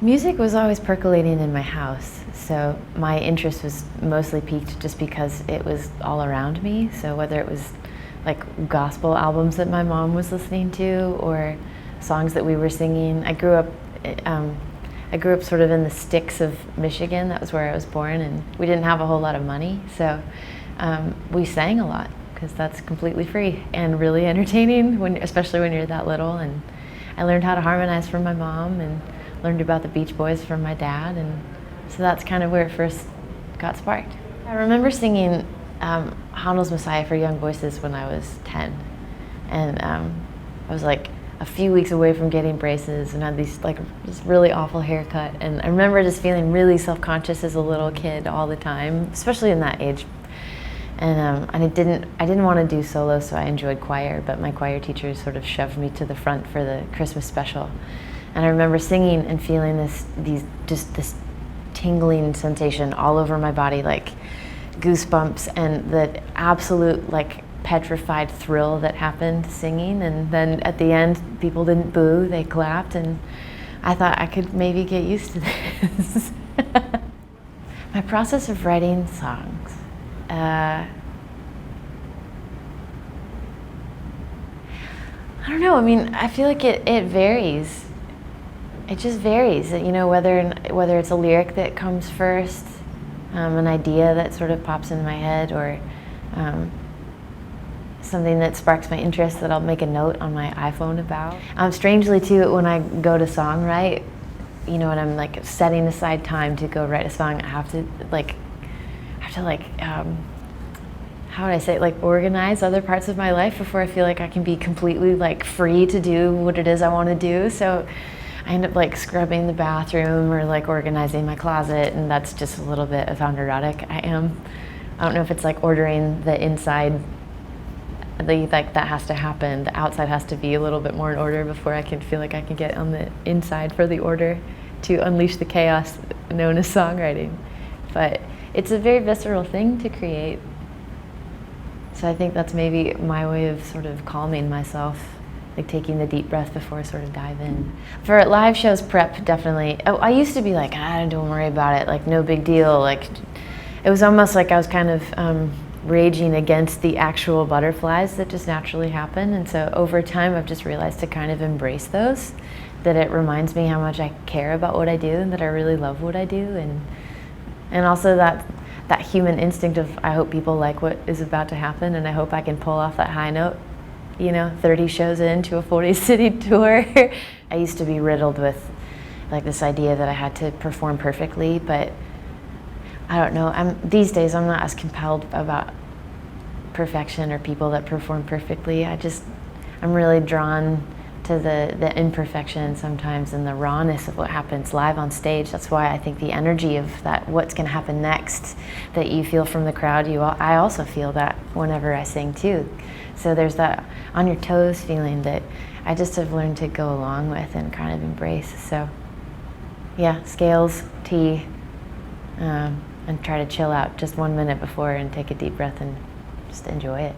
Music was always percolating in my house, so my interest was mostly piqued just because it was all around me. So whether it was like gospel albums that my mom was listening to or songs that we were singing. I grew up sort of in the sticks of Michigan. That was where I was born, and we didn't have a whole lot of money, so we sang a lot because that's completely free and really entertaining, especially when you're that little. And I learned how to harmonize from my mom and learned about the Beach Boys from my dad, and so that's kind of where it first got sparked. I remember singing Handel's Messiah for Young Voices when I was 10, and I was like a few weeks away from getting braces and had this really awful haircut, and I remember just feeling really self-conscious as a little kid all the time, especially in that age. And I didn't want to do solo, so I enjoyed choir, but my choir teacher sort of shoved me to the front for the Christmas special. And I remember singing and feeling this tingling sensation all over my body, like goosebumps, and the absolute like petrified thrill that happened singing. And then at the end, people didn't boo, they clapped, and I thought I could maybe get used to this. My process of writing songs. I don't know, I mean, I feel like it varies. It just varies, you know, whether it's a lyric that comes first, an idea that sort of pops in my head, or something that sparks my interest that I'll make a note on my iPhone about. Strangely too, when I go to songwrite, you know, when I'm like setting aside time to go write a song, I have to how would I say it, like organize other parts of my life before I feel like I can be completely like free to do what it is I want to do. So I end up like scrubbing the bathroom or like organizing my closet, and that's just a little bit of how neurotic I am. I don't know if it's like ordering the inside, like that has to happen. The outside has to be a little bit more in order before I can feel like I can get on the inside for the order to unleash the chaos known as songwriting. But it's a very visceral thing to create. So I think that's maybe my way of sort of calming myself, like taking the deep breath before I sort of dive in. For live shows, prep, definitely. I used to be like, don't worry about it, like no big deal. Like it was almost like I was kind of raging against the actual butterflies that just naturally happen. And so over time, I've just realized to kind of embrace those, that it reminds me how much I care about what I do and that I really love what I do. And also that human instinct of, I hope people like what is about to happen, and I hope I can pull off that high note, you know, 30 shows into a 40-city tour. I used to be riddled with like this idea that I had to perform perfectly, but I don't know, these days I'm not as compelled about perfection or people that perform perfectly. I'm really drawn to the imperfection sometimes and the rawness of what happens live on stage. That's why I think the energy of that, what's going to happen next, that you feel from the crowd, I also feel that whenever I sing too. So there's that on your toes feeling that I just have learned to go along with and kind of embrace. So yeah, scales, tea, and try to chill out just 1 minute before and take a deep breath and just enjoy it.